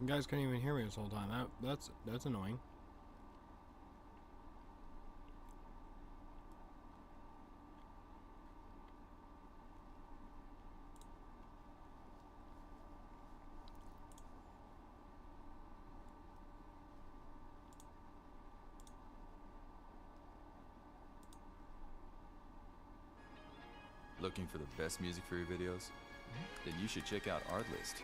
You guys couldn't even hear me this whole time. That's annoying. Looking for the best music for your videos? Then you should check out Artlist.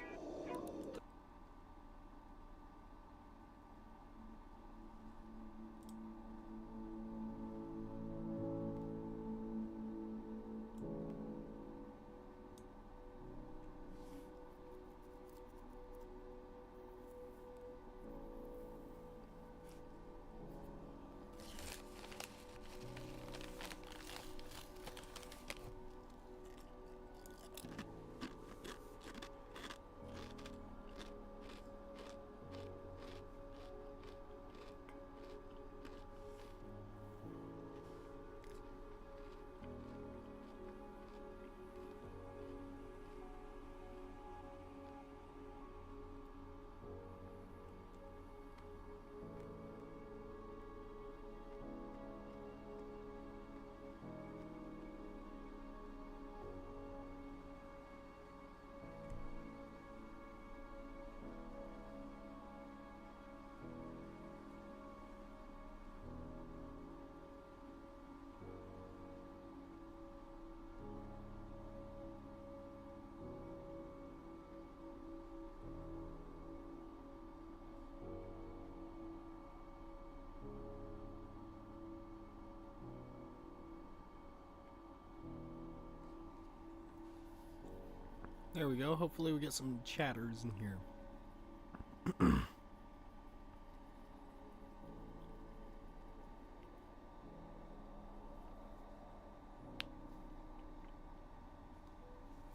There we go. Hopefully we get some chatters in here.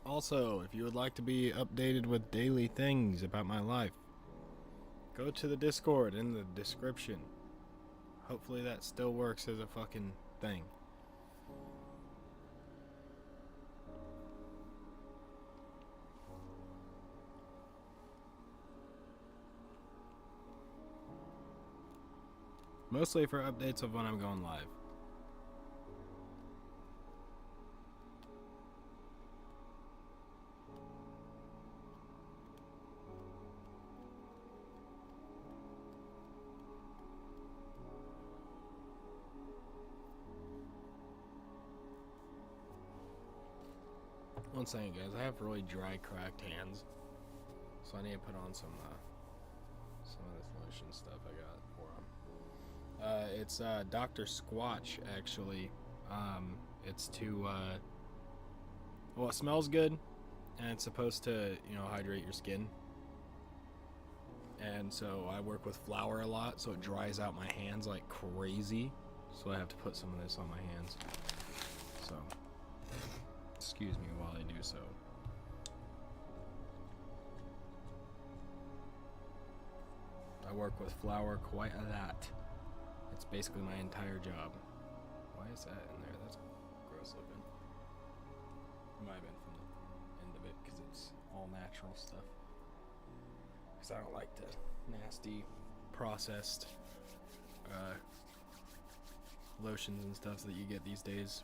Also, if you would like to be updated with daily things about my life, go to the Discord in the description. Hopefully that still works as a fucking thing. Mostly for updates of when I'm going live. One second, guys. I have really dry, cracked hands, so I need to put on some of this lotion stuff I got for them. It's Dr. Squatch, actually. It's to well, it smells good, and it's supposed to, hydrate your skin. And so I work with flour a lot, so it dries out my hands like crazy. So I have to put some of this on my hands. So, excuse me while I do so. I work with flour quite a lot. It's basically my entire job. Why is that in there? That's gross looking. It might have been from the end of it because it's all natural stuff. Because I don't like the nasty processed lotions and stuff that you get these days.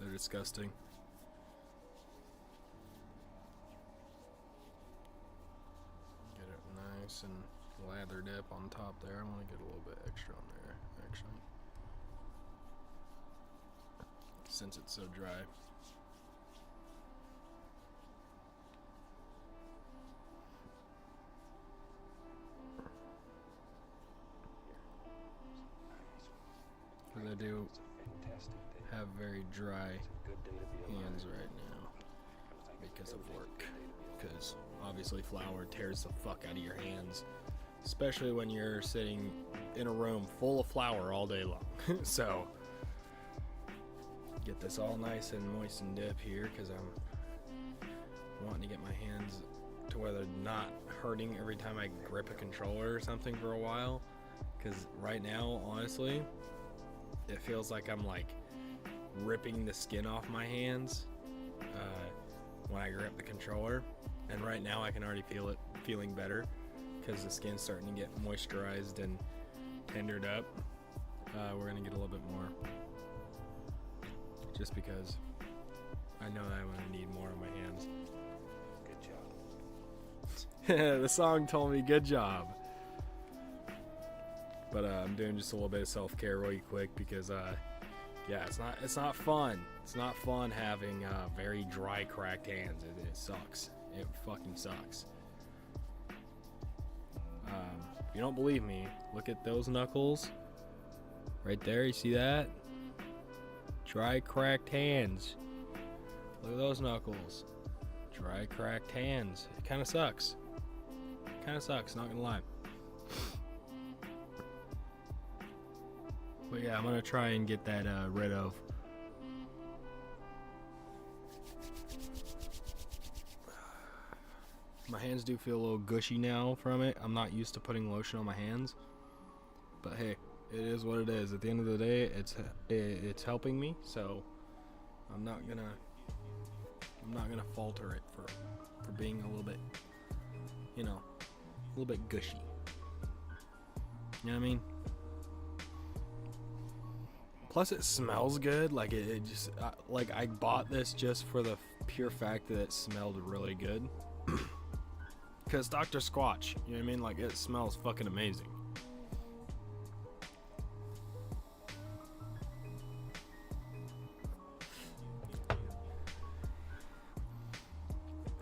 They're disgusting. Get it nice and lathered up on top there. I want to get a little bit extra on there, actually, since it's so dry. Because I do have very dry hands right now because of work. Because obviously flour tears the fuck out of your hands, especially when you're sitting in a room full of flour all day long. So get this all nice and moistened up here because I'm wanting to get my hands to where they're not hurting every time I grip a controller or something for a while. Because right now, honestly, it feels like I'm like ripping the skin off my hands when I grip the controller. And right now I can already feel it feeling better. because the skin's starting to get moisturized and tendered up. We're gonna get a little bit more, just because I know that I'm gonna need more on my hands. Good job. The song told me good job. But I'm doing just a little bit of self-care really quick because yeah, it's not fun. It's not fun having very dry, cracked hands. It sucks. It fucking sucks. If you don't believe me, look at those knuckles right there. You see that? Dry, cracked hands. Look at those knuckles. Dry, cracked hands. It kind of sucks. Kind of sucks, not gonna lie. But yeah, I'm gonna try and get that rid of. My hands do feel a little gushy now from it. I'm not used to putting lotion on my hands, but hey, it is what it is. At the end of the day, it's helping me, so I'm not gonna falter it for being a little bit, you know, a little bit gushy. You know what I mean? Plus, it smells good. Like it just like I bought this just for the pure fact that it smelled really good. Because Dr. Squatch, you know what I mean? Like, it smells fucking amazing.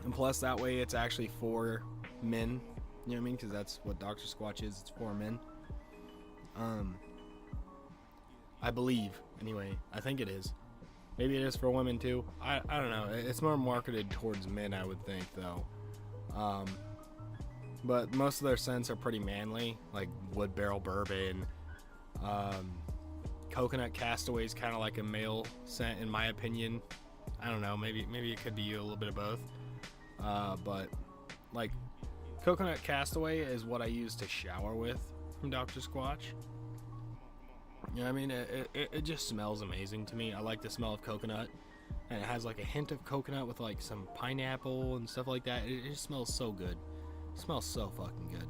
And plus, that way it's actually for men. You know what I mean? Because that's what Dr. Squatch is. It's for men. I believe, anyway. I think it is. Maybe it is for women, too. I don't know. It's more marketed towards men, I would think, though. But most of their scents are pretty manly, like wood barrel bourbon. Coconut Castaway is kind of like a male scent, in my opinion. I don't know, maybe it could be a little bit of both. But like Coconut Castaway is what I use to shower with from Dr. Squatch. You know what I mean? It just smells amazing to me. I like the smell of coconut, and it has like a hint of coconut with like some pineapple and stuff like that. It just smells so good. It smells so fucking good.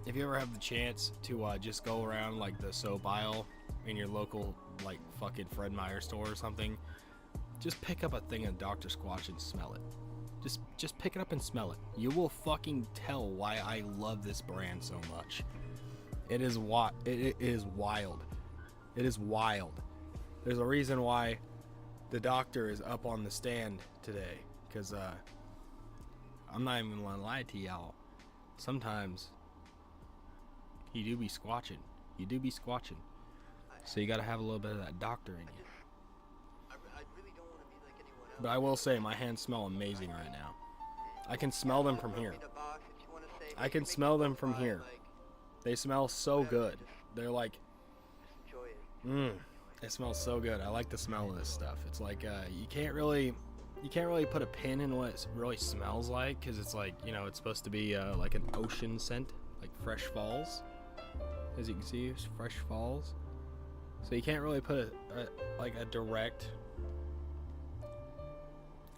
If you ever have the chance to just go around like the soap aisle in your local like fucking Fred Meyer store or something, just pick up a thing of Dr. Squatch and smell it. Just pick it up and smell it. You will fucking tell why I love this brand so much. It is wild. It is wild. There's a reason why the doctor is up on the stand today, because I'm not even gonna lie to y'all. Sometimes you do be squatching. So you gotta have a little bit of that doctor in you. But I will say, my hands smell amazing right now. I can smell them from here. They smell so good. They're like, it smells so good. I like the smell of this stuff. It's like you can't really put a pin in what it really smells like, because it's like, you know, it's supposed to be like an ocean scent, like fresh falls. As you can see, it's fresh falls. So you can't really put a direct,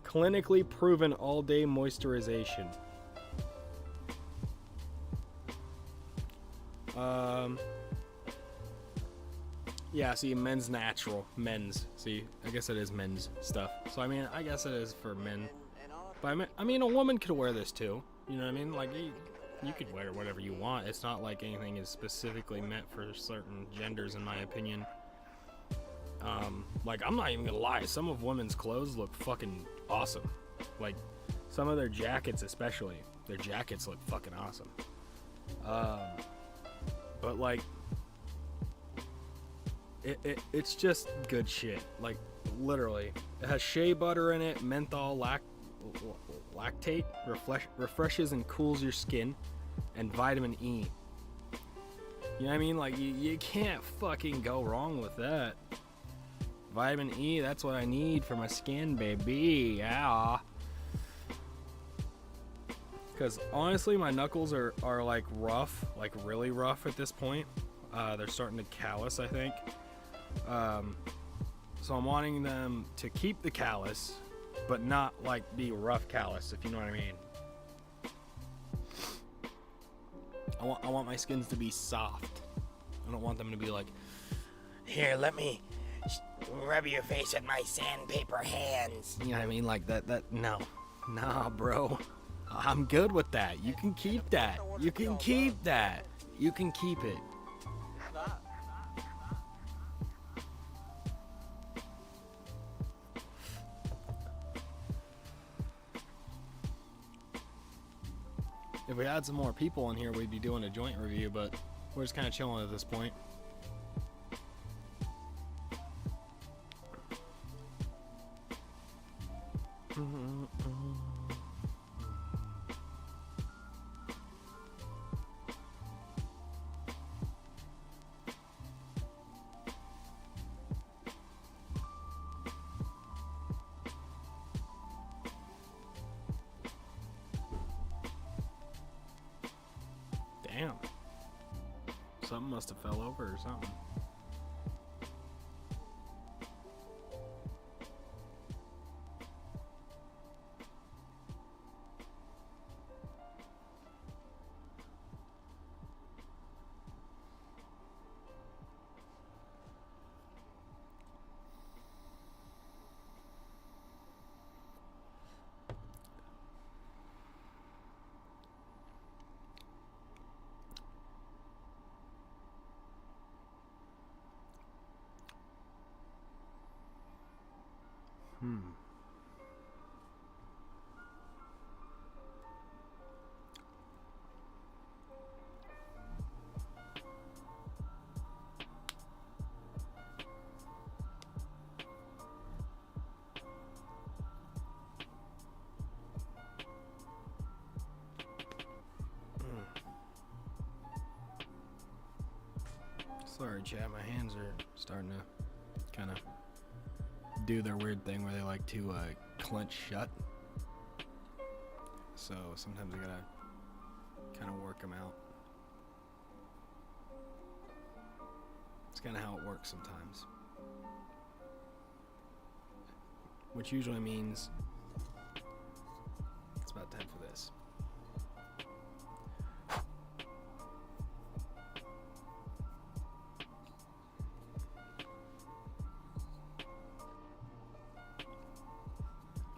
clinically proven all-day moisturization. Yeah, see, men's natural. See, I guess it is men's stuff. So, I mean, I guess it is for men. But, I mean, a woman could wear this, too. You know what I mean? Like, you could wear whatever you want. It's not like anything is specifically meant for certain genders, in my opinion. Like, I'm not even gonna lie. Some of women's clothes look fucking awesome. Like, some of their jackets especially. Their jackets look fucking awesome. But, like, it's just good shit. Like, literally. It has shea butter in it, menthol lactate, refreshes and cools your skin, and vitamin E. You know what I mean? Like, you can't fucking go wrong with that. Vitamin E, that's what I need for my skin, baby. Yeah. Because honestly, my knuckles are like rough, like really rough at this point. They're starting to callus, I think. So I'm wanting them to keep the callus, but not like be rough callus, if you know what I mean. I want my skins to be soft. I don't want them to be like, here, let me rub your face with my sandpaper hands. You know what I mean? Like that, no. Nah, bro. I'm good with that. You can keep that. You can keep that. You can keep it. If we had some more people in here, we'd be doing a joint review, but we're just kind of chilling at this point. Damn. Something must have fell over or something. Sorry, chat. My hands are starting to kind of do their weird thing where they like to clench shut. So sometimes I gotta kind of work them out. It's kind of how it works sometimes. Which usually means it's about time for this.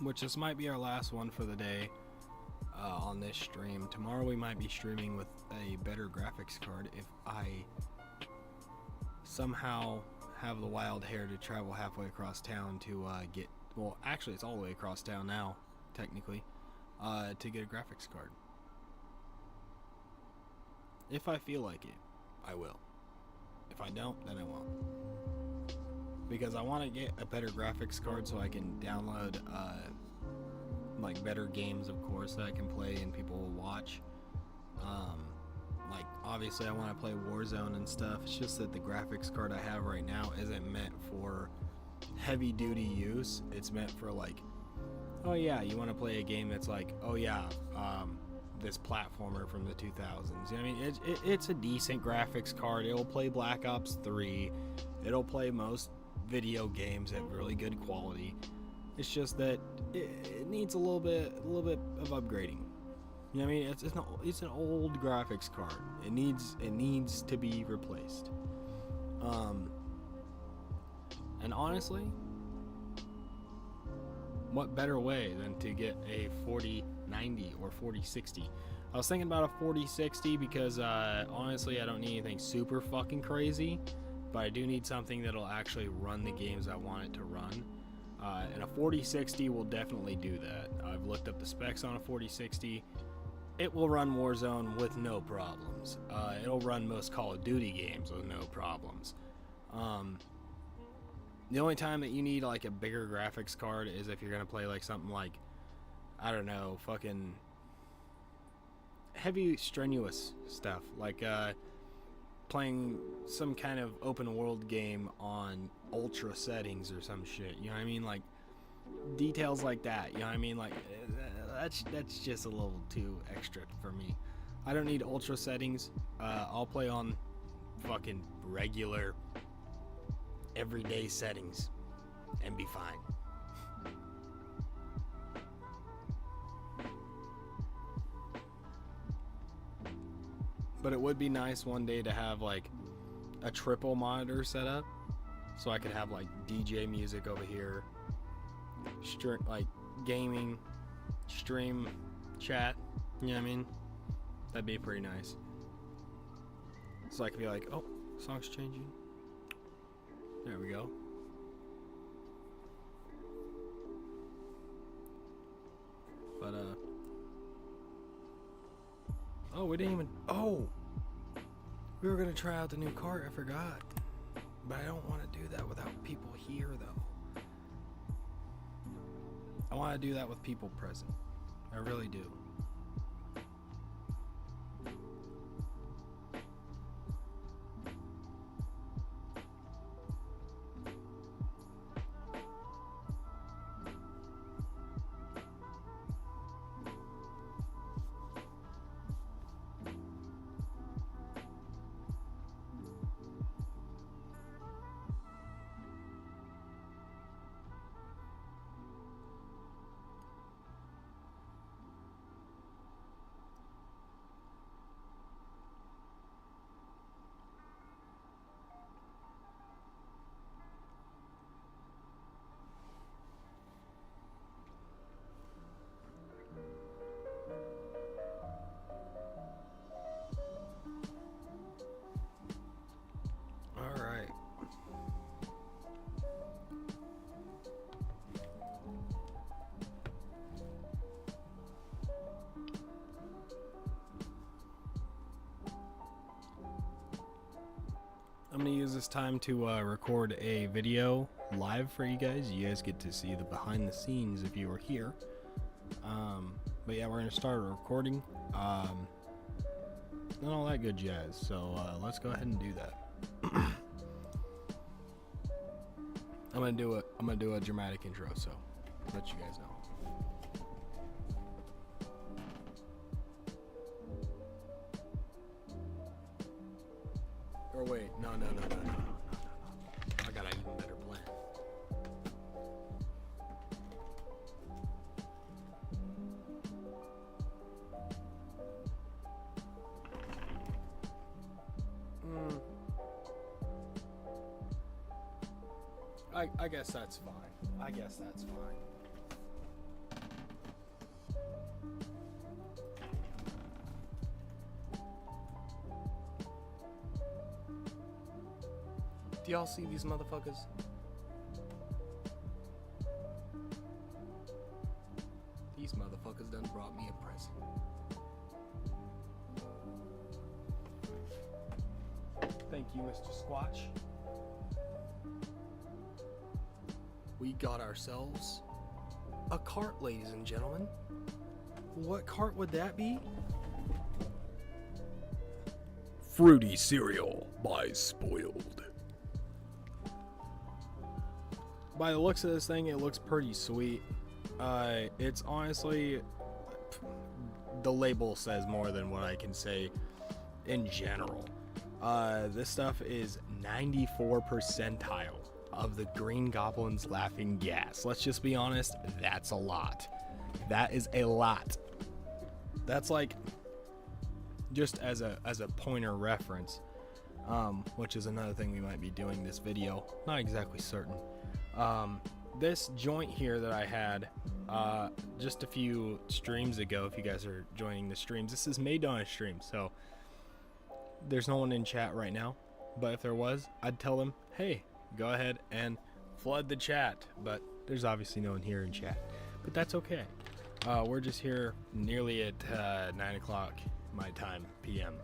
Which this might be our last one for the day on this stream. Tomorrow we might be streaming with a better graphics card if I somehow have the wild hair to travel halfway across town to get, well actually it's all the way across town now technically, to get a graphics card. If I feel like it, I will. If I don't, then I won't. Because I want to get a better graphics card so I can download like better games, of course, that I can play and people will watch. Like obviously I want to play Warzone and stuff. It's just that the graphics card I have right now isn't meant for heavy duty use. It's meant for like, oh yeah, you want to play a game that's like, oh yeah, this platformer from the 2000s. You know what I mean? It's a decent graphics card. It'll play Black Ops 3. It'll play most video games at really good quality. It's just that it needs a little bit of upgrading. You know what I mean? It's an old graphics card. It needs to be replaced. And honestly, what better way than to get a 4090 or 4060? I was thinking about a 4060 because honestly I don't need anything super fucking crazy, but I do need something that'll actually run the games I want it to run. And a 4060 will definitely do that. I've looked up the specs on a 4060. It will run Warzone with no problems. It'll run most Call of Duty games with no problems. The only time that you need like a bigger graphics card is if you're gonna play like something like, I don't know, fucking heavy strenuous stuff, like playing some kind of open world game on ultra settings or some shit, you know what I mean? Like details like that, you know what I mean? Like that's just a little too extra for me. I don't need ultra settings. I'll play on fucking regular everyday settings and be fine. But it would be nice one day to have like a triple monitor set up, so I could have like DJ music over here, like gaming, stream, chat. You know what I mean? That'd be pretty nice. So I could be like, oh, song's changing. There we go. But oh, we didn't even. Oh, we were gonna try out the new cart. I forgot. But I don't want to do that without people here, though. I want to do that with people present. I really do. I'm going to use this time to record a video live for you guys. You guys get to see the behind the scenes if you were here. But yeah, we're going to start recording and all that good jazz. So let's go ahead and do that. I'm going to do a dramatic intro, so let you guys know. Or wait, no. I got an even better plan. I guess that's fine. I guess that's fine. Do y'all see these motherfuckers? These motherfuckers done brought me a present. Thank you, Mr. Squatch. We got ourselves a cart, ladies and gentlemen. What cart would that be? Fruity cereal by Spoiled. By the looks of this thing, it looks pretty sweet. It's honestly, the label says more than what I can say in general. This stuff is 94 percentile of the Green Goblin's laughing gas. Let's just be honest, that's a lot. That is a lot. That's like, just as a pointer reference, which is another thing we might be doing this video. Not exactly certain. This joint here that I had just a few streams ago, if you guys are joining the streams, this is made on a stream, so there's no one in chat right now, but if there was, I'd tell them, hey, go ahead and flood the chat, but there's obviously no one here in chat, but that's okay. We're just here nearly at 9 o'clock my time, PM.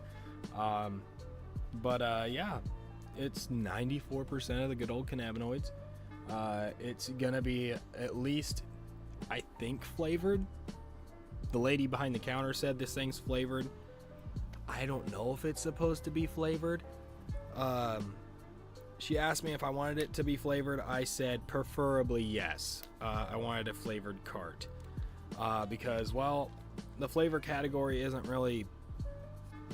Yeah, it's 94% of the good old cannabinoids. It's gonna be at least, I think, flavored. The lady behind the counter said this thing's flavored. I don't know if it's supposed to be flavored. She asked me if I wanted it to be flavored. I said preferably yes. I wanted a flavored cart. Because, well, the flavor category isn't really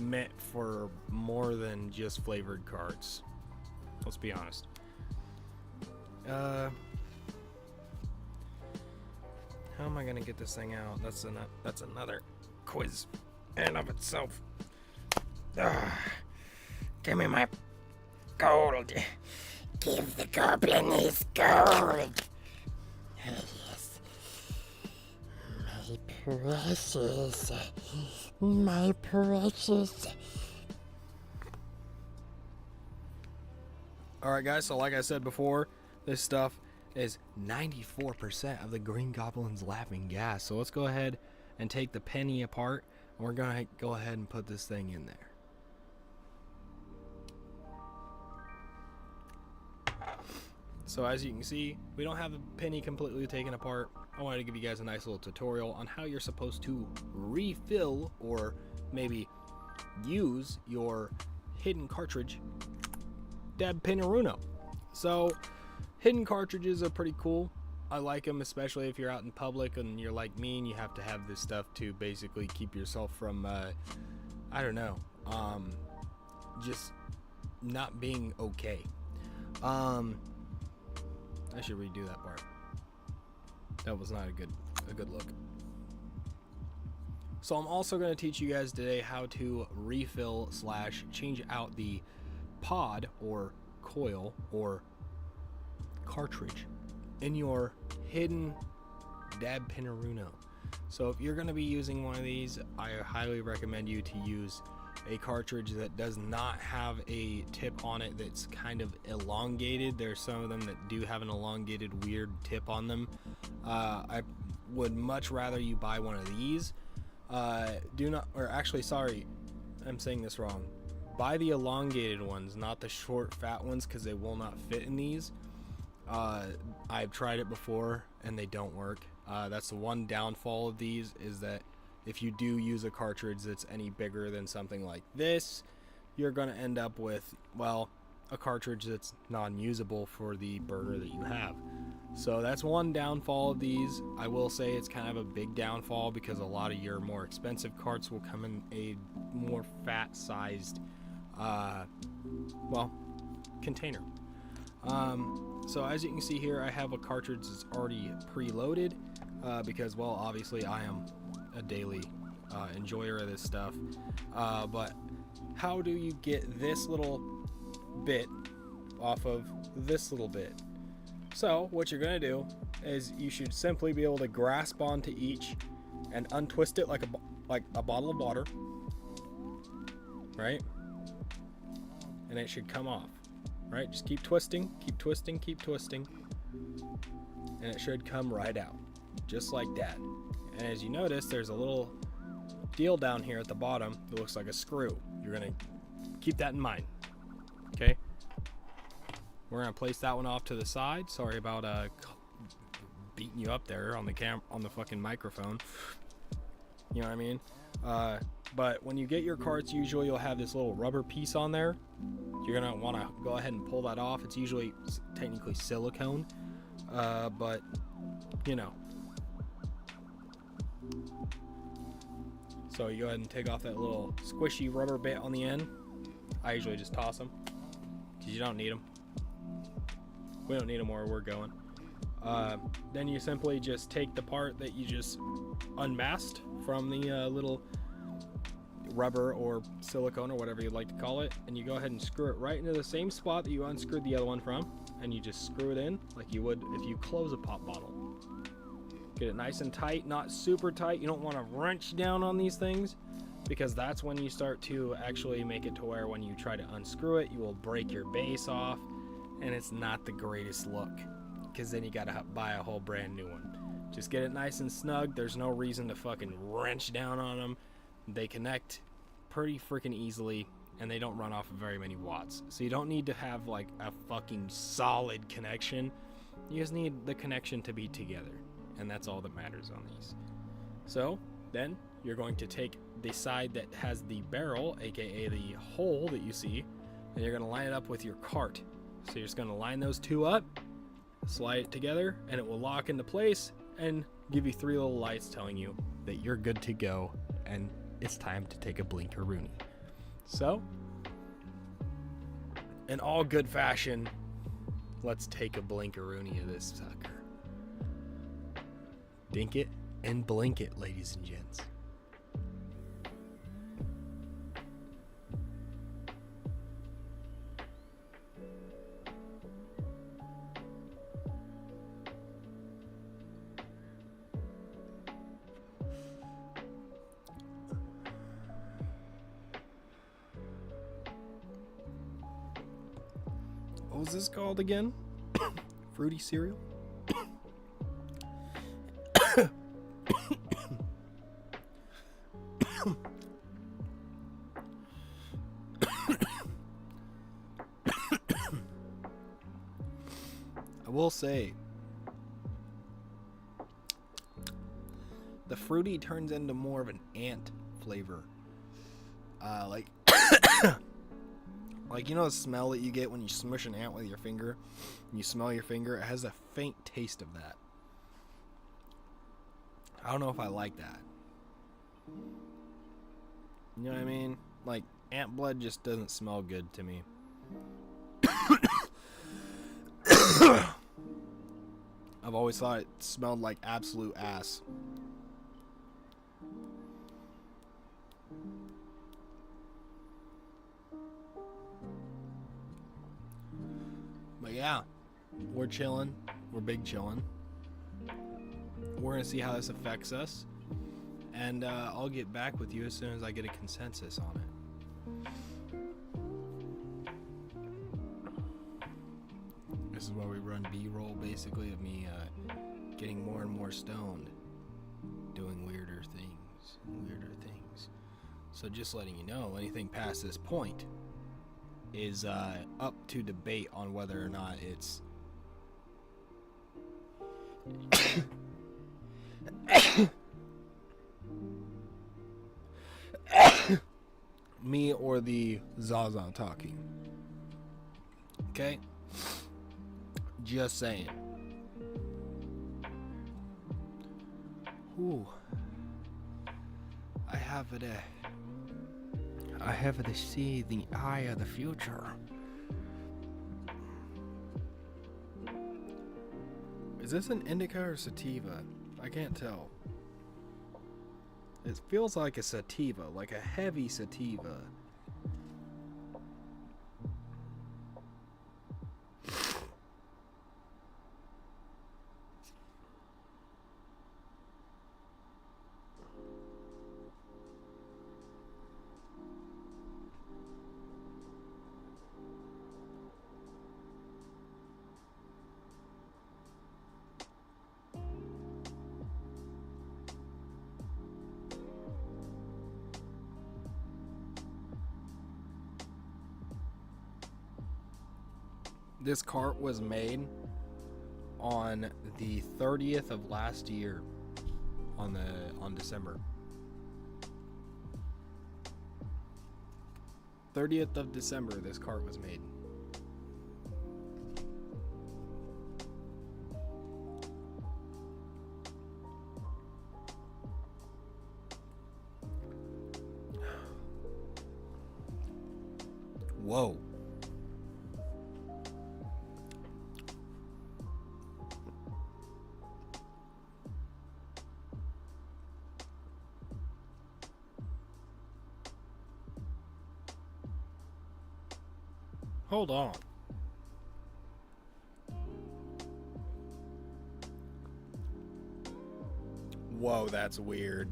meant for more than just flavored carts. Let's be honest. How am I gonna get this thing out? That's another quiz in and of itself. Give me my gold. Give the goblin his gold. Yes. My precious. My precious. Alright guys, so like I said before, this stuff is 94% of the Green Goblin's laughing gas. So let's go ahead and take the penny apart, and we're going to go ahead and put this thing in there. So as you can see, we don't have the penny completely taken apart. I wanted to give you guys a nice little tutorial on how you're supposed to refill or maybe use your hidden cartridge Dab Pinnaruno. So hidden cartridges are pretty cool. I like them, especially if you're out in public and you're like me and you have to have this stuff to basically keep yourself from I don't know, just not being okay. I should redo that part. That was not a good look. So I'm also going to teach you guys today how to refill / change out the pod or coil or cartridge in your hidden Dab Pinnaruno. So if you're going to be using one of these, I highly recommend you to use a cartridge that does not have a tip on it that's kind of elongated. There's some of them that do have an elongated weird tip on them. I would much rather you buy one of these. Sorry, I'm saying this wrong. Buy the elongated ones, not the short fat ones, because they will not fit in these. I've tried it before and they don't work. That's the one downfall of these, is that if you do use a cartridge that's any bigger than something like this, you're going to end up with, well, a cartridge that's non-usable for the burner that you have. So that's one downfall of these. I will say it's kind of a big downfall because a lot of your more expensive carts will come in a more fat-sized, container. So as you can see here, I have a cartridge that's already preloaded because, well, obviously I am a daily enjoyer of this stuff. But how do you get this little bit off of this little bit? So what you're gonna do is you should simply be able to grasp onto each and untwist it like a bottle of water, right? And it should come off, right? Just keep twisting, keep twisting, keep twisting, and it should come right out, just like that. And as you notice, there's a little deal down here at the bottom that looks like a screw. You're gonna keep that in mind, okay? We're gonna place that one off to the side. Sorry about beating you up there on the fucking microphone. You know what I mean? But when you get your carts, usually you'll have this little rubber piece on there. You're gonna want to go ahead and pull that off. It's usually technically silicone, but you know. So you go ahead and take off that little squishy rubber bit on the end. I usually just toss them because you don't need them. We don't need them where we're going. Then you simply just take the part that you just unmasked from the little rubber or silicone or whatever you'd like to call it, and you go ahead and screw it right into the same spot that you unscrewed the other one from, and you just screw it in like you would if you close a pop bottle. Get it nice and tight, not super tight. You don't want to wrench down on these things, because that's when you start to actually make it to where when you try to unscrew it, you will break your base off, and it's not the greatest look, because then you gotta buy a whole brand new one. Just get it nice and snug. There's no reason to fucking wrench down on them. They connect pretty freaking easily, and they don't run off of very many watts. So you don't need to have like a fucking solid connection. You just need the connection to be together, and that's all that matters on these. So then you're going to take the side that has the barrel, aka the hole that you see, and you're going to line it up with your cart. So you're just going to line those two up, slide it together, and it will lock into place and give you 3 little lights telling you that you're good to go and it's time to take a blinkaroonie. So, in all good fashion, let's take a blinkaroonie of this sucker. Dink it and blink it, ladies and gents. was this called again? Fruity cereal? I will say, the fruity turns into more of an ant flavor. Like, like, you know the smell that you get when you smush an ant with your finger? And you smell your finger? It has a faint taste of that. I don't know if I like that. You know what I mean? Like, ant blood just doesn't smell good to me. I've always thought it smelled like absolute ass. But yeah, we're chilling. We're big chilling. We're going to see how this affects us. And I'll get back with you as soon as I get a consensus on it. This is where we run B-roll, basically, of me getting more and more stoned. Doing weirder things. So just letting you know, anything past this point is up to debate on whether or not it's me or the Zaza talking. Okay? Just saying. Ooh. I have to see the eye of the future. Is this an indica or sativa? I can't tell. It feels like a sativa, like a heavy sativa. This cart was made on the 30th of last year, on December 30th of December. This cart was made. Whoa. Hold on. Whoa, that's weird.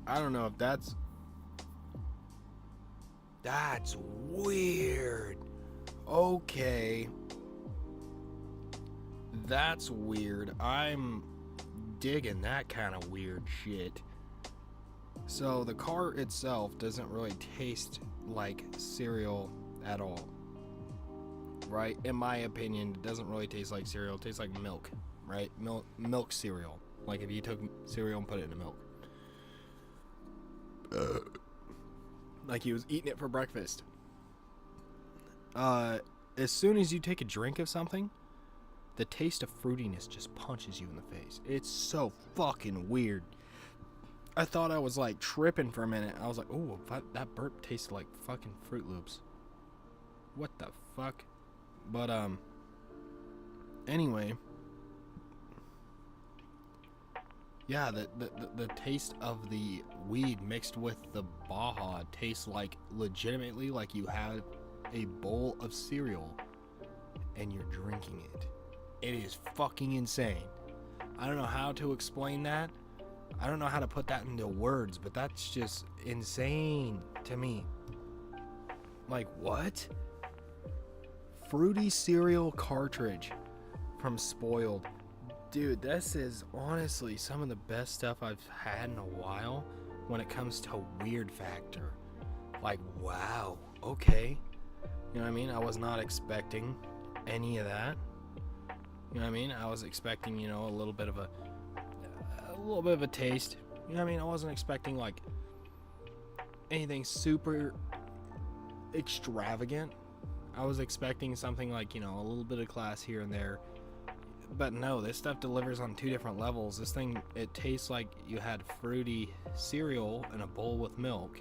I don't know if that's weird. Okay. That's weird. I'm digging that kind of weird shit. So the cart itself doesn't really taste like cereal at all, right? In my opinion, it doesn't really taste like cereal. It tastes like milk, right? Milk cereal. Like if you took cereal and put it in milk. Like he was eating it for breakfast. As soon as you take a drink of something, the taste of fruitiness just punches you in the face. It's so fucking weird. I thought I was like tripping for a minute. I was like, oh, that burp tasted like fucking Fruit Loops. What the fuck? But, anyway. Yeah, the taste of the weed mixed with the Baja tastes like legitimately like you have a bowl of cereal and you're drinking it. It is fucking insane. I don't know how to explain that. I don't know how to put that into words, but that's just insane to me. Like, what? fruity cereal cartridge from Spoiled. Dude, this is honestly some of the best stuff I've had in a while when it comes to weird factor. Like, wow, okay. You know what I mean? I was not expecting any of that. You know what I mean? I was expecting, you know, a little bit of a taste. You know what I mean? I wasn't expecting like anything super extravagant. I was expecting something like, you know, a little bit of class here and there. But no, this stuff delivers on 2 different levels. This thing, it tastes like you had fruity cereal in a bowl with milk.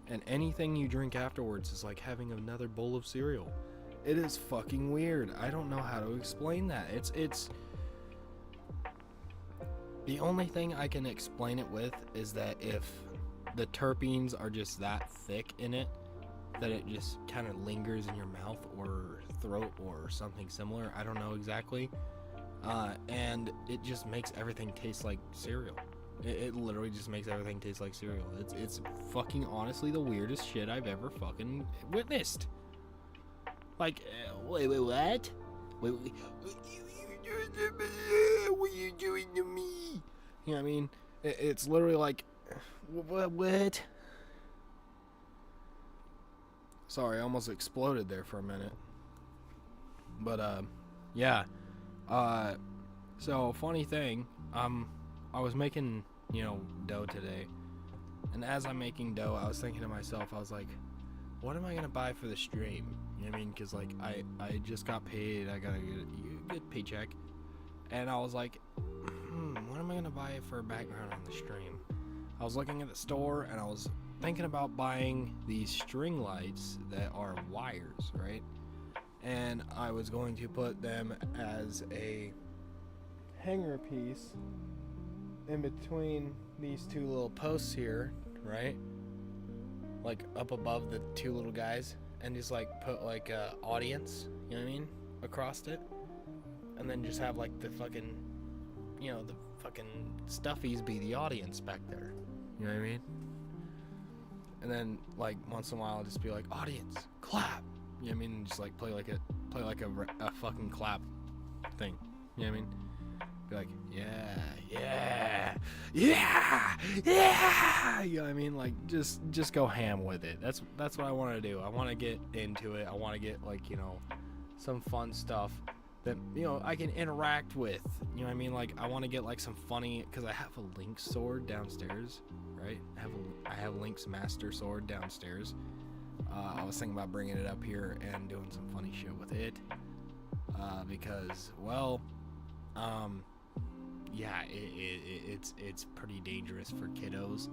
And anything you drink afterwards is like having another bowl of cereal. It is fucking weird. I don't know how to explain that. It's the only thing I can explain it with is that if the terpenes are just that thick in it, that it just kind of lingers in your mouth or throat or something similar. I don't know exactly. And it just makes everything taste like cereal. It literally just makes everything taste like cereal. It's fucking honestly the weirdest shit I've ever fucking witnessed. Like, wait, what? Wait, what are you doing to me? You know what I mean? It's literally like, what? Sorry, I almost exploded there for a minute. But, yeah. So, funny thing, I was making, you know, dough today. And as I'm making dough, I was thinking to myself, I was like, what am I going to buy for the stream? You know what I mean? Because, like, I just got paid. I got a good paycheck. And I was like, what am I going to buy for a background on the stream? I was looking at the store, and I was thinking about buying these string lights that are wires, right? And I was going to put them as a hanger piece in between these 2 little posts here, right? Like up above the 2 little guys, and just like put like a audience, you know what I mean, across it, and then just have like the fucking, you know, the fucking stuffies be the audience back there, you know what I mean? And then like once in a while I'll just be like, audience, clap, you know what I mean, and just like play like a fucking clap thing, you know what I mean? Be like, yeah, you know what I mean? Like, just go ham with it. That's what I want to do. I want to get into it. I want to get, like, you know, some fun stuff that, you know, I can interact with. You know what I mean? Like, I want to get, like, some funny, because I have a Link sword downstairs, right? I have Link's Master Sword downstairs. I was thinking about bringing it up here and doing some funny shit with it. Because, well, yeah, it's pretty dangerous for kiddos.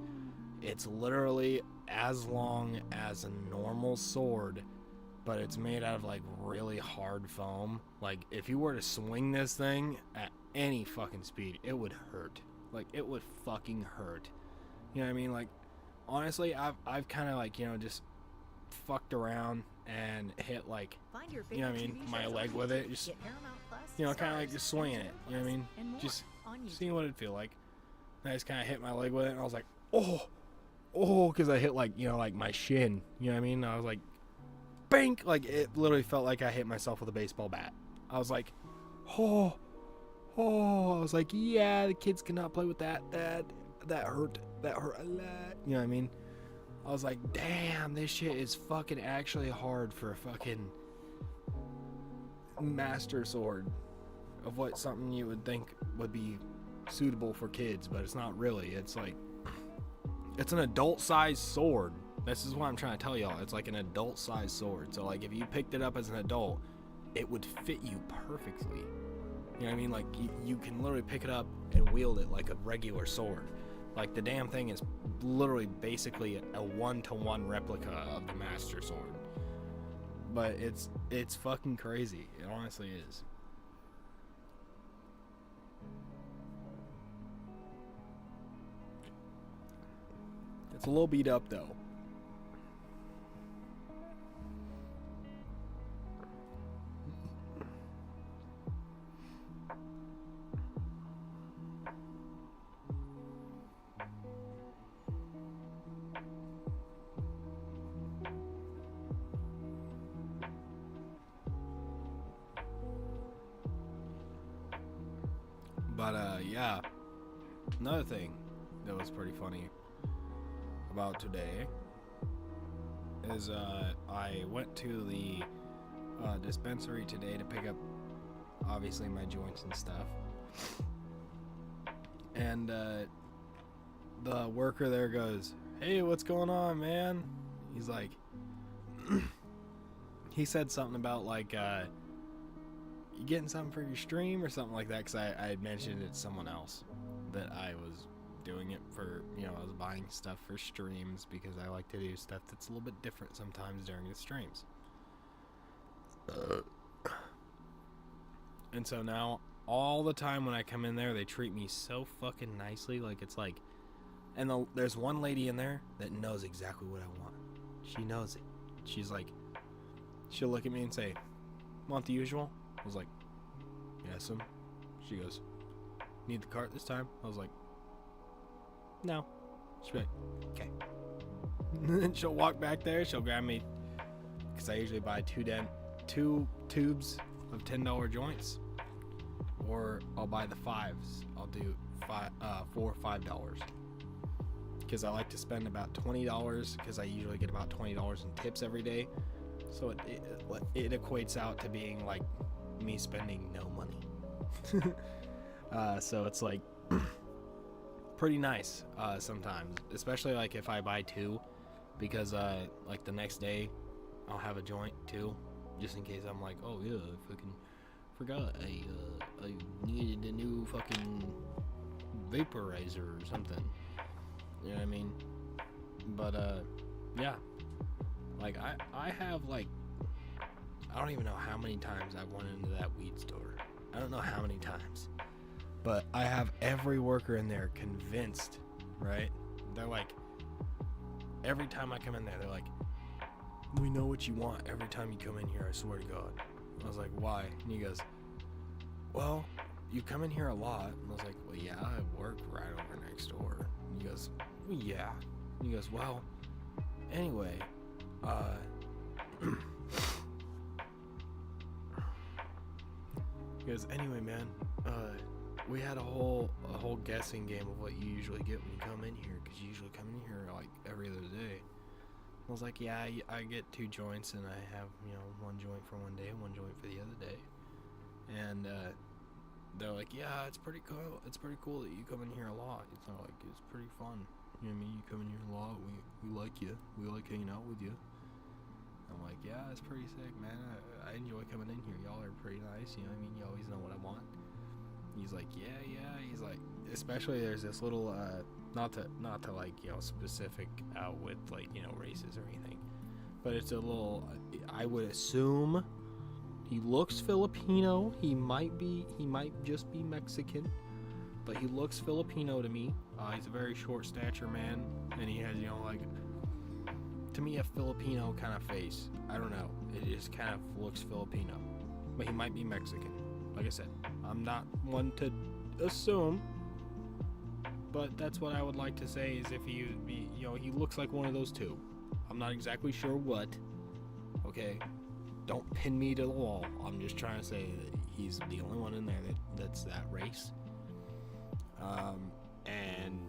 It's literally as long as a normal sword, but it's made out of like really hard foam. Like if you were to swing this thing at any fucking speed, it would hurt. Like it would fucking hurt. You know what I mean? Like honestly, I've kind of like, you know, just fucked around and hit like, you know what I mean, my leg with it. Just, you know, kind of like just swinging it. You know what I mean? Just seeing what it'd feel like. And I just kind of hit my leg with it, and I was like, oh, because I hit like, you know, like my shin. You know what I mean? I was like, bink! Like it literally felt like I hit myself with a baseball bat. I was like, oh. I was like, yeah, the kids cannot play with that. That hurt a lot. You know what I mean? I was like, damn, this shit is fucking actually hard for a fucking master sword of what something you would think would be suitable for kids, but it's not really. It's like, it's an adult-sized sword. This is what I'm trying to tell y'all. It's like an adult-sized sword. So like if you picked it up as an adult, it would fit you perfectly. You know what I mean? Like you can literally pick it up and wield it like a regular sword. Like the damn thing is literally basically a 1-to-1 replica of the Master Sword. But it's fucking crazy. It honestly is. It's a little beat up though. But yeah, another thing that was pretty funny about today is I went to the dispensary today to pick up obviously my joints and stuff, and the worker there goes, "Hey, what's going on, man?" He's like, he said something about like you getting something for your stream or something like that, because I had mentioned it to someone else that I was doing it for, you know, I was buying stuff for streams because I like to do stuff that's a little bit different sometimes during the streams. And so now all the time when I come in there, they treat me so fucking nicely. Like, it's like, and there's one lady in there that knows exactly what I want. She knows it. She's like, she'll look at me and say, "Want the usual?" I was like, "Yes, She goes, "Need the cart this time?" I was like, "No." She'll be like, "Okay." And then she'll walk back there. She'll grab me, because I usually buy two tubes of $10 joints, or I'll buy the fives. I'll do $4 or $5, because I like to spend about $20, because I usually get about $20 in tips every day. So it equates out to being like me spending no money. So it's like pretty nice sometimes, especially like if I buy two, because like the next day I'll have a joint too, just in case I'm like, oh yeah, I fucking forgot I needed a new fucking vaporizer or something. You know what I mean? But yeah, like I have like, I don't even know how many times I've went into that weed store. I don't know how many times, but I have every worker in there convinced, right? They're like, every time I come in there, they're like, "We know what you want every time you come in here, I swear to God." I was like, "Why?" And he goes, "Well, you come in here a lot." And I was like, "Well, yeah, I work right over next door." And he goes, "Well, yeah." And he goes, "Well, anyway, he goes, anyway, man, we had a whole guessing game of what you usually get when you come in here, because you usually come in here like every other day." I was like, "Yeah, I get 2 joints, and I have, you know, 1 joint for one day and 1 joint for the other day." And they're like, "Yeah, it's pretty cool. It's pretty cool that you come in here a lot. It's not like, it's pretty fun. You know what I mean? You come in here a lot. We like you. We like hanging out with you." I'm like, "Yeah, it's pretty sick, man. I enjoy coming in here. Y'all are pretty nice. You know what I mean? You always know what I want." He's like, yeah. He's like, especially there's this little, not to like, you know, specific out with like, you know, races or anything, but it's a little, I would assume he looks Filipino. He might just be Mexican, but he looks Filipino to me. He's a very short stature man, and he has, you know, like, to me, a Filipino kind of face. I don't know. It just kind of looks Filipino, but he might be Mexican. Like I said, I'm not one to assume, but that's what I would like to say, is if he would be, you know, he looks like one of those two. I'm not exactly sure what. Okay, don't pin me to the wall. I'm just trying to say that he's the only one in there that's that race. And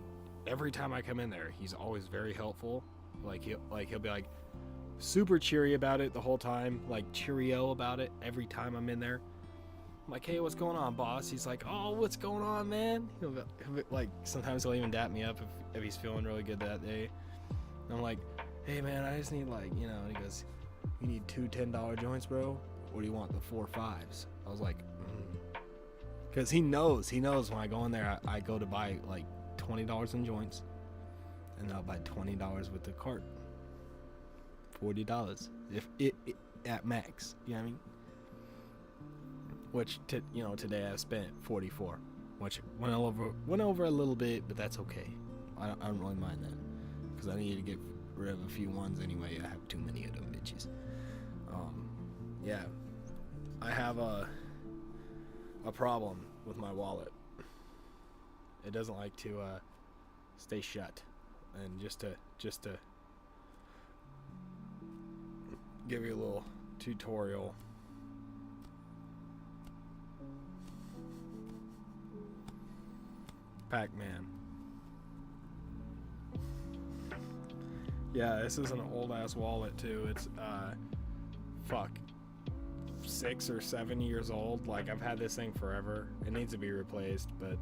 every time I come in there, he's always very helpful. Like he'll be like super cheery about it the whole time, like cheerio about it every time I'm in there. I'm like, "Hey, what's going on, boss?" He's like, "Oh, what's going on, man?" He'll be like, sometimes he'll even dap me up if he's feeling really good that day. And I'm like, "Hey, man, I just need, like, you know," and he goes, "You need 2 $10 joints, bro? Or do you want the 4 5s?" I was like, because he knows when I go in there, I go to buy like $20 in joints, and then I'll buy $20 with the cart. $40 if it at max. You know what I mean? Which you know, today I spent 44, which went over a little bit, but that's okay. I don't really mind that, because I need to get rid of a few ones anyway. I have too many of them bitches. Yeah, I have a problem with my wallet. It doesn't like to stay shut. And just to give you a little tutorial. Pac-Man. Yeah, this is an old ass wallet too. It's fuck, 6 or 7 years old. Like, I've had this thing forever. It needs to be replaced, but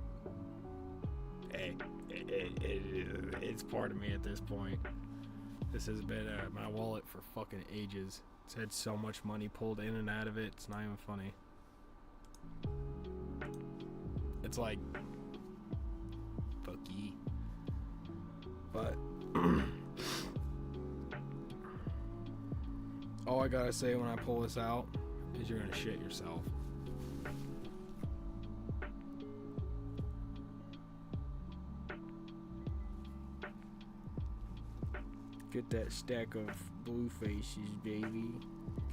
hey, it's part of me at this point. This has been my wallet for fucking ages. It's had so much money pulled in and out of it, it's not even funny. It's like, fuck ye. But all I gotta say when I pull this out is you're gonna shit yourself. Get that stack of blue faces, baby.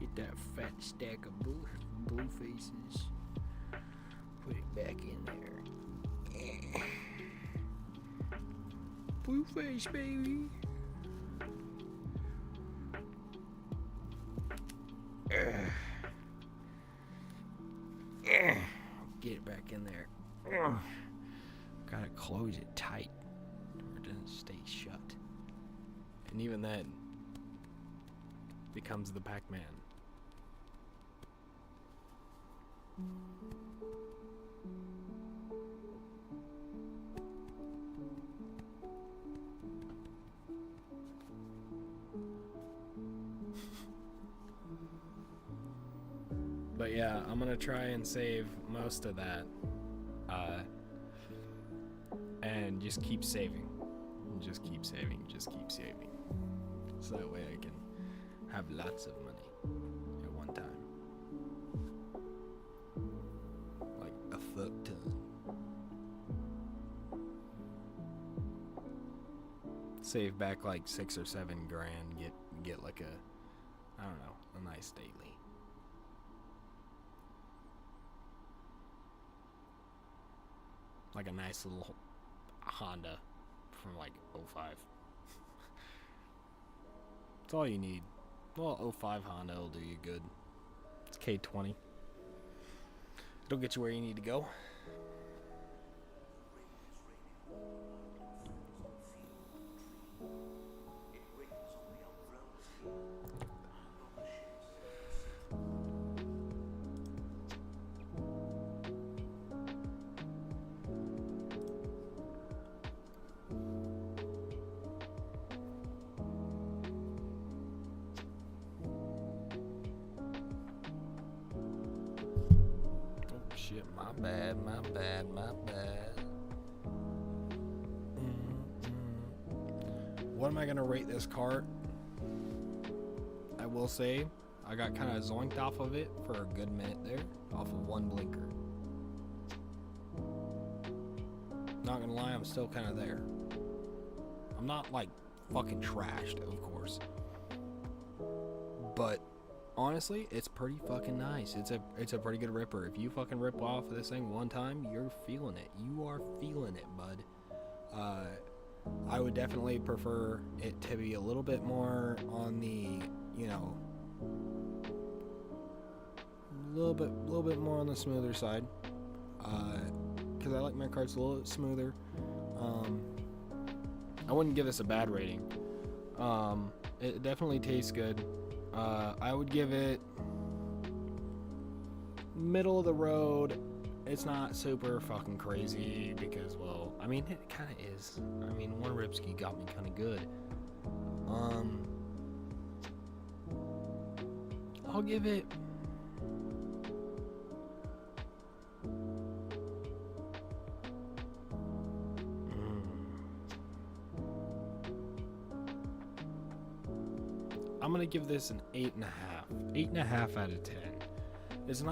Get that fat stack of blue faces. Put it back in there. Blue face, baby. Get it back in there. Gotta close it tight or it doesn't stay shut. And even then, becomes the Pac-Man. But yeah, I'm gonna try and save most of that. And just keep saving. Just keep saving. Just keep saving. So that way I can have lots of money at one time. Like a fuck ton. Save back like 6 or 7 grand. Get like a, I don't know, a nice daily. Like a nice little Honda from like 05. That's all you need. Well, 05 Honda will do you good. It's K20. It'll get you where you need to go. Shit, my bad. What am I gonna rate this cart? I will say, I got kind of zoinked off of it for a good minute there, off of one blinker. Not gonna lie, I'm still kind of there. I'm not like fucking trashed, of course. But honestly, it's pretty fucking nice. It's a pretty good ripper. If you fucking rip off this thing one time, you're feeling it. You are feeling it, bud. I would definitely prefer it to be a little bit more on the, you know, a little bit more on the smoother side. Because I like my carts a little bit smoother. I wouldn't give this a bad rating. It definitely tastes good. I would give it middle of the road. It's not super fucking crazy because, well, I mean, it kind of is. I mean, one Ripski got me kind of good. I'll give it I'm gonna give this an 8.5. 8.5 out of 10. It's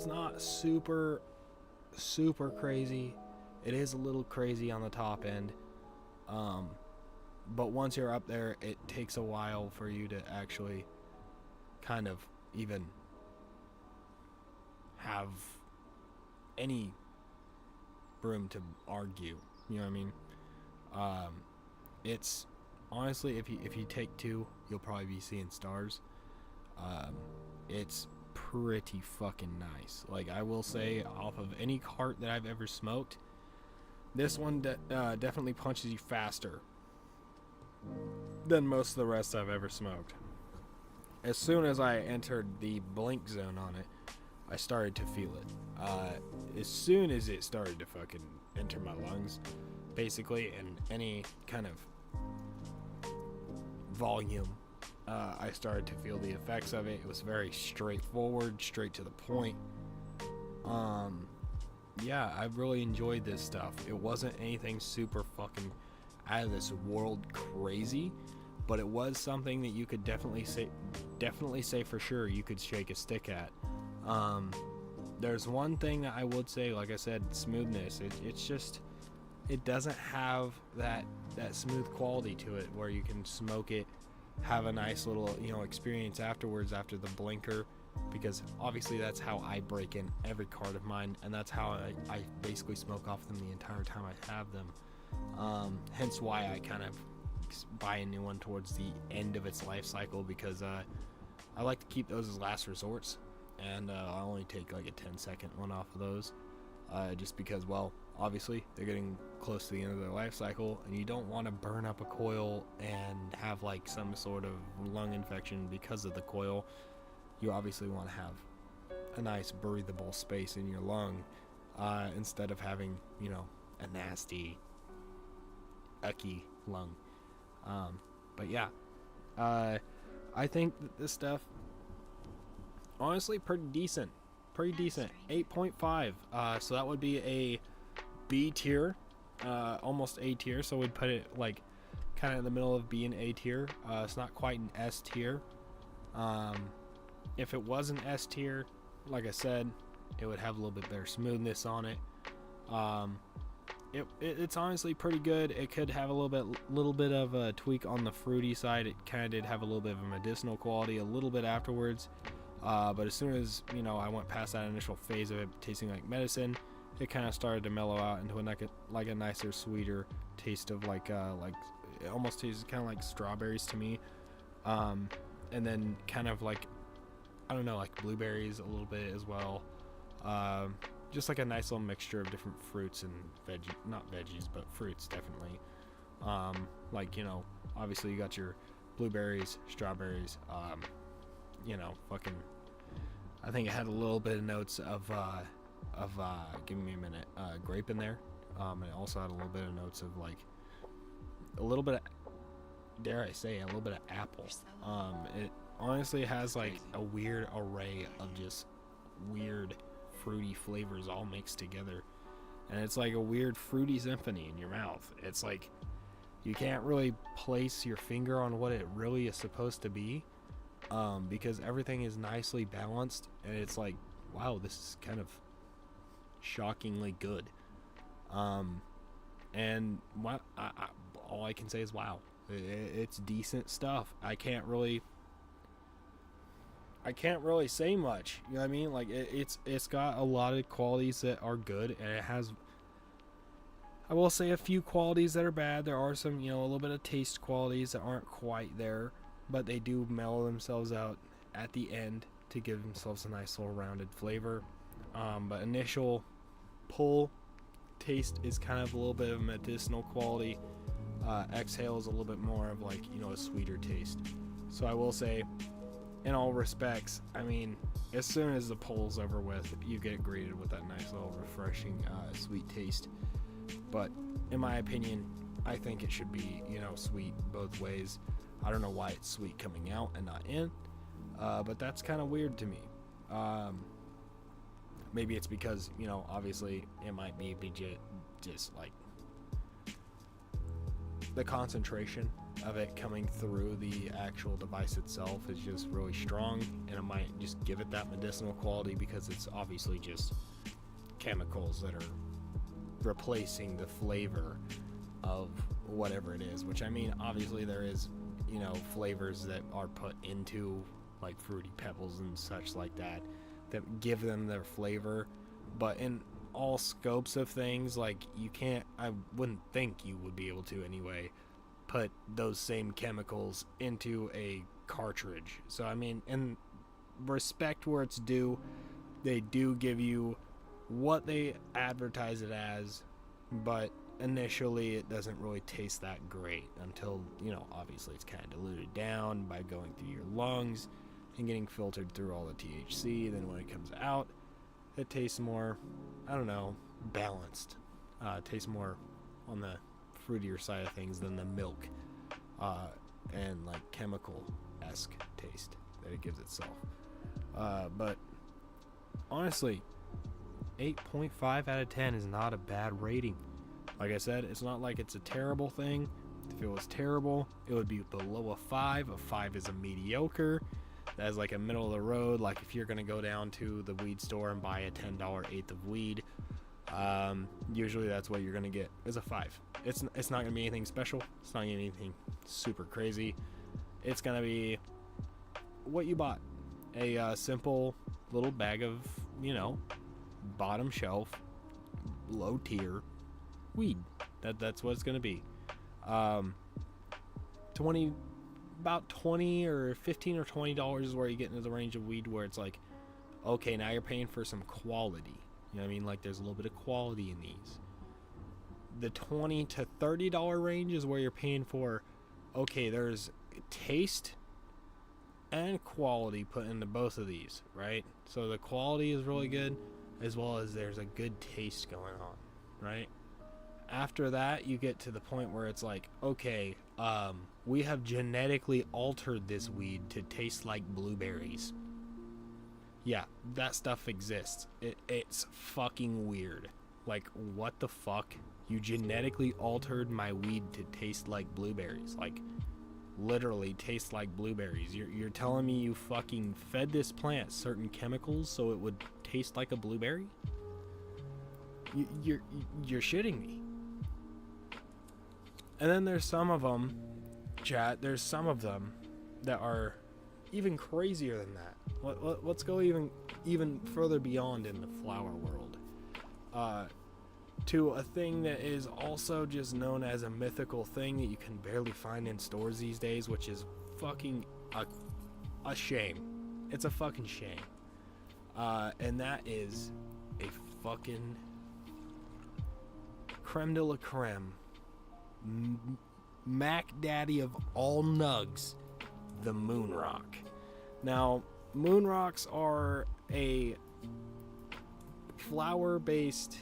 not super crazy. It is a little crazy on the top end. But once you're up there, it takes a while for you to actually kind of even have any room to argue. You know what I mean? It's honestly, if you take 2, you'll probably be seeing stars. It's pretty fucking nice. Like, I will say, off of any cart that I've ever smoked, This one definitely punches you faster than most of the rest I've ever smoked. As soon as I entered the blink zone on it, I started to feel it. As soon as it started to fucking enter my lungs, basically, and any kind of volume, I started to feel the effects of it. It was very straightforward, straight to the point. Yeah, I really enjoyed this stuff. It wasn't anything super fucking out of this world crazy, but it was something that you could definitely say for sure you could shake a stick at. There's one thing that I would say, like I said, smoothness. It's just, it doesn't have that smooth quality to it where you can smoke it, have a nice little, experience afterwards after the blinker, because obviously that's how I break in every card of mine, and that's how I basically smoke off them the entire time I have them. Hence why I kind of buy a new one towards the end of its life cycle, because I like to keep those as last resorts, and I only take like a 10-second one off of those, just because, well, obviously they're getting close to the end of their life cycle, and you don't want to burn up a coil and have like some sort of lung infection because of the coil. You obviously want to have a nice breathable space in your lung, instead of having, a nasty, icky lung. But yeah, I think that this stuff, honestly, pretty decent. 8.5. So that would be a B tier, almost A tier. So we'd put it like kind of in the middle of B and A tier. It's not quite an S tier. If it was an S tier, like I said, it would have a little bit better smoothness on it. It's honestly pretty good. It could have a little bit of a tweak on the fruity side. It kind of did have a little bit of a medicinal quality a little bit afterwards. But as soon as, I went past that initial phase of it tasting like medicine, it kind of started to mellow out into a nicer, sweeter taste of like it almost tastes kind of like strawberries to me. And then kind of like, I don't know, like blueberries a little bit as well. Just like a nice little mixture of different fruits and not veggies, but fruits definitely. Obviously you got your blueberries, strawberries, I think it had a little bit of notes of give me a minute, grape in there. It also had a little bit of notes of like a little bit of, dare I say, a little bit of apple. It honestly has like a weird array of just weird fruity flavors all mixed together, and it's like a weird fruity symphony in your mouth. It's like you can't really place your finger on what it really is supposed to be, because everything is nicely balanced, and it's like, wow, this is kind of shockingly good. And what all I can say is wow. It's decent stuff. I can't really say much. You know what I mean? Like it's got a lot of qualities that are good, and it has, I will say, a few qualities that are bad. There are some, a little bit of taste qualities that aren't quite there, but they do mellow themselves out at the end to give themselves a nice little rounded flavor. But initial pull taste is kind of a little bit of medicinal quality. Exhale is a little bit more of like, a sweeter taste. So I will say, in all respects, I mean, as soon as the pull's over with, you get greeted with that nice little refreshing sweet taste. But in my opinion, I think it should be, sweet both ways. I don't know why it's sweet coming out and not in, but that's kind of weird to me. Maybe it's because, obviously it might be just like the concentration of it coming through the actual device itself is just really strong, and it might just give it that medicinal quality because it's obviously just chemicals that are replacing the flavor of whatever it is, which, I mean, obviously there is, flavors that are put into like Fruity Pebbles and such like that give them their flavor, but in all scopes of things, like, I wouldn't think you would be able to anyway put those same chemicals into a cartridge. So I mean, in respect where it's due, they do give you what they advertise it as, but initially it doesn't really taste that great until, obviously it's kind of diluted down by going through your lungs and getting filtered through all the THC. Then when it comes out, it tastes more, balanced. Tastes more on the fruitier side of things than the milk and like chemical-esque taste that it gives itself. But honestly, 8.5 out of 10 is not a bad rating. Like I said, it's not like it's a terrible thing. If it was terrible, it would be below a 5. A 5 is a mediocre. That is like a middle of the road. Like if you're going to go down to the weed store and buy a $10 eighth of weed, usually that's what you're going to get is a 5. It's not going to be anything special. It's not going to be anything super crazy. It's going to be what you bought. A simple little bag of, bottom shelf, low tier weed. That's what it's going to be. About 20 or 15 or $20 is where you get into the range of weed where it's like, okay, now you're paying for some quality. You know what I mean? Like there's a little bit of quality in these. The $20 to $30 range is where you're paying for, okay, there's taste and quality put into both of these, right? So the quality is really good, as well as there's a good taste going on, right? After that, you get to the point where it's like, okay, we have genetically altered this weed to taste like blueberries. Yeah, that stuff exists. It's fucking weird. Like, what the fuck? You genetically altered my weed to taste like blueberries. Like, literally taste like blueberries. You're telling me you fucking fed this plant certain chemicals so it would taste like a blueberry? You're shitting me. And then there's some of them, chat, there's some of them that are even crazier than that. Let's go even further beyond in the flower world. To a thing that is also just known as a mythical thing that you can barely find in stores these days, which is fucking a shame. It's a fucking shame. And that is a fucking creme de la creme, Mac Daddy of all nugs, the moon rock. Now, moon rocks are a flower-based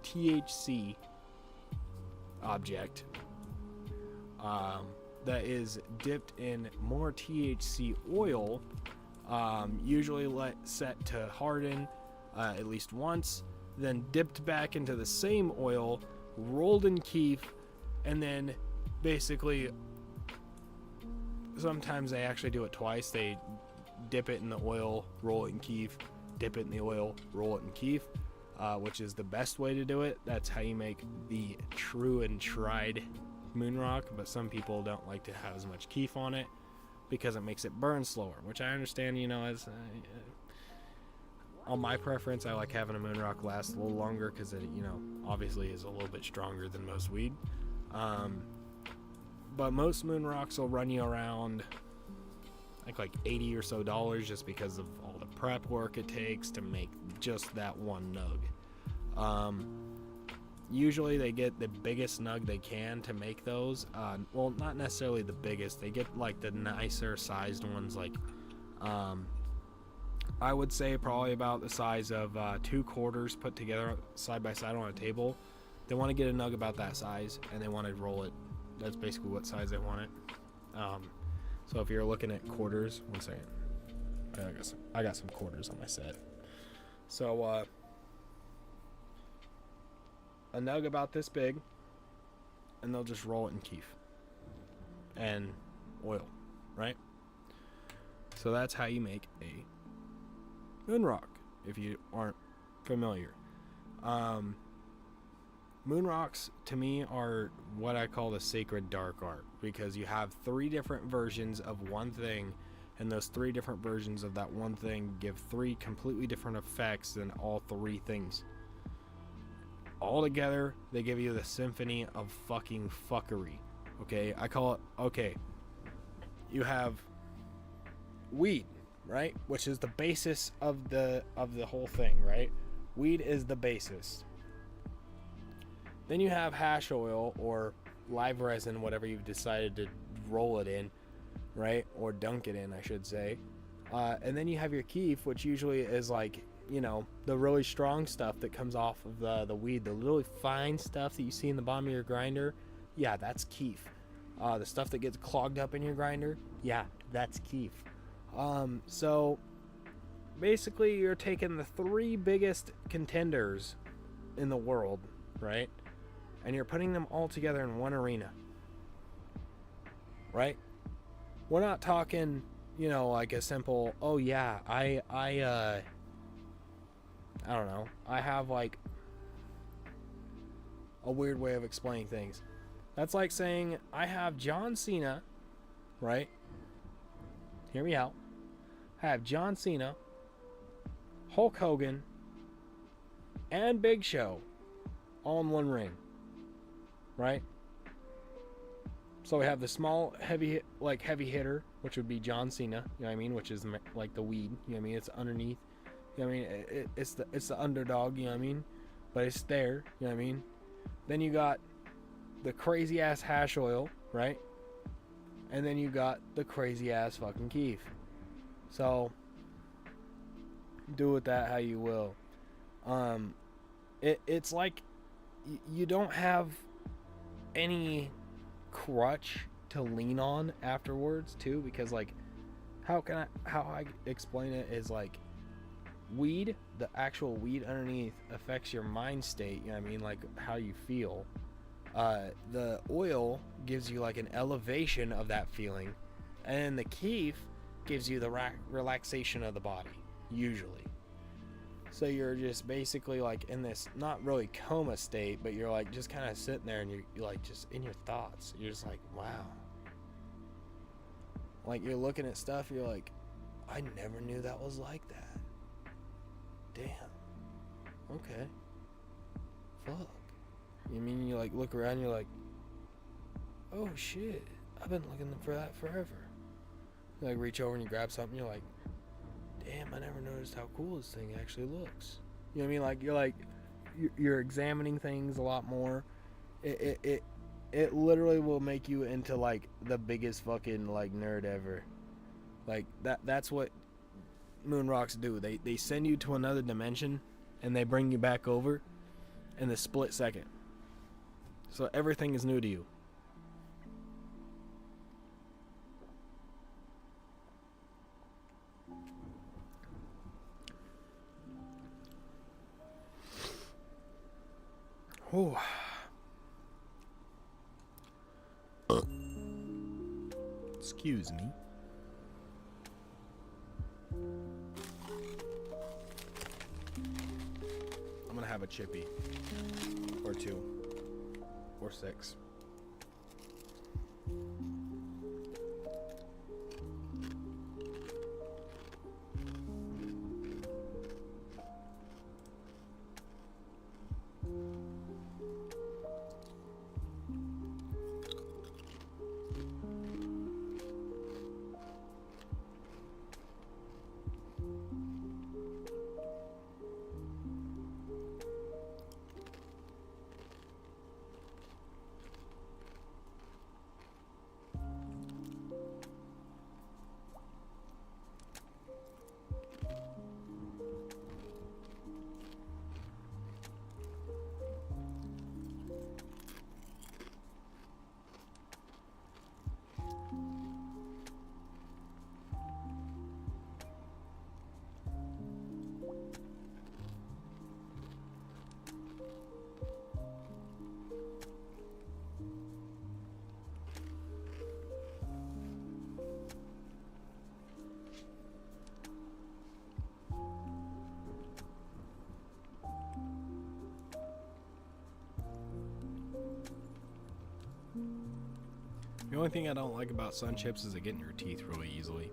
THC object that is dipped in more THC oil, usually set to harden at least once, then dipped back into the same oil, rolled in keef, and then basically sometimes they actually do it twice. They dip it in the oil, roll it in keef, dip it in the oil, roll it in keef, which is the best way to do it. That's how you make the true and tried moon rock, but some people don't like to have as much keef on it because it makes it burn slower, which I understand, as on my preference, I like having a moon rock last a little longer because it, obviously is a little bit stronger than most weed. But most moon rocks will run you around like $80 or so just because of all the prep work it takes to make just that one nug. Usually they get the biggest nug they can to make those. Well, not necessarily the biggest. They get like the nicer sized ones, like I would say probably about the size of 2 quarters put together side by side on a table. They want to get a nug about that size and they want to roll it. That's basically what size they want it. So if you're looking at quarters, one second. I got some quarters on my set. So a nug about this big, and they'll just roll it in keef and oil, right? So that's how you make a moon rock, if you aren't familiar. Moon rocks to me are what I call the sacred dark art, because you have 3 different versions of one thing, and those 3 different versions of that one thing give 3 completely different effects than all 3 things. All together, they give you the symphony of fucking fuckery. Okay, I call it, okay, you have weed, right? Which is the basis of the whole thing, right? Weed is the basis. Then you have hash oil or live resin, whatever you've decided to roll it in, right? Or dunk it in, I should say. And then you have your keef, which usually is like, you know, the really strong stuff that comes off of the weed, the really fine stuff that you see in the bottom of your grinder. Yeah, that's keef. The stuff that gets clogged up in your grinder, yeah, that's keef. So basically you're taking the 3 biggest contenders in the world, right? And you're putting them all together in one arena, right? We're not talking, you know, like a simple, oh yeah, I don't know, I have like a weird way of explaining things. That's like saying I have John Cena, right? Hear me out. I have John Cena, Hulk Hogan, and Big Show all in one ring, right? So we have the small heavy hitter, which would be John Cena, you know what I mean, which is like the weed, you know what I mean, it's underneath, you know what I mean, it's the underdog, you know what I mean, but it's there, you know what I mean. Then you got the crazy ass hash oil, right? And then you got the crazy ass fucking keef. So do with that how you will. It's like you don't have any crutch to lean on afterwards too, because like how I explain it is like weed, the actual weed underneath affects your mind state, you know what I mean, like how you feel. The oil gives you like an elevation of that feeling, and the keef gives you the relaxation of the body usually. So you're just basically like in this not really coma state, but you're like just kind of sitting there and you're like just in your thoughts. You're just like, wow. Like you're looking at stuff, you're like, I never knew that was like that. Damn. Okay. Fuck. You mean you like look around, you're like, oh shit, I've been looking for that forever. You like reach over and you grab something, you're like, damn, I never noticed how cool this thing actually looks. You know what I mean? Like you're examining things a lot more. It literally will make you into like the biggest fucking like nerd ever. Like that's what moon rocks do. They send you to another dimension and they bring you back over in the split second. So everything is new to you. Whew. Excuse me. I'm gonna have a chippy. Or 2. Or 6. The only thing I don't like about sun chips is they get in your teeth really easily.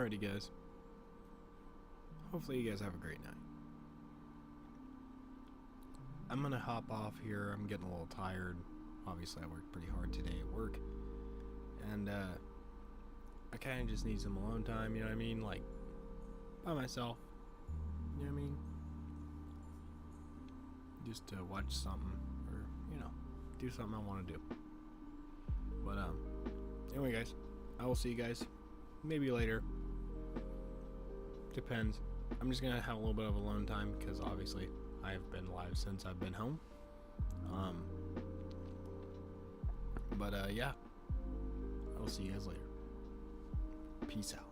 Alrighty, guys. Hopefully you guys have a great night. I'm gonna hop off here. I'm getting a little tired. Obviously, I worked pretty hard today at work. And, I kind of just need some alone time, you know what I mean? Like, by myself. You know what I mean? Just to watch something, or, you know, do something I want to do. But, anyway, guys, I will see you guys maybe later. Depends. I'm just gonna have a little bit of alone time, because obviously I have been live since I've been home. But, yeah. I will see you guys later. Peace out.